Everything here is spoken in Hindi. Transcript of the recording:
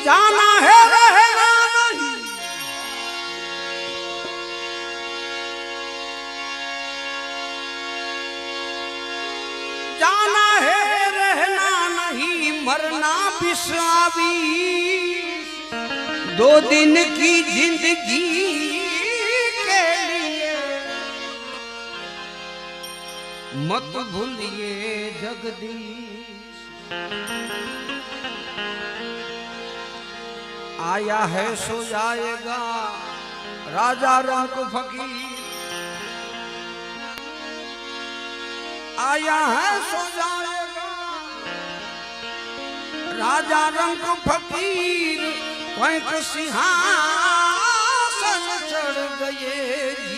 जाना है रहना नहीं, जाना है रहना नहीं, मरना बिसावी। 2 दिन की जिंदगी के लिए मत भूलिए जगदीश। आया है सो जाएगा राजा रंग फकीर, आया है सो जाएगा राजा रंग फकीर। कोई सिंहासन चढ़ गए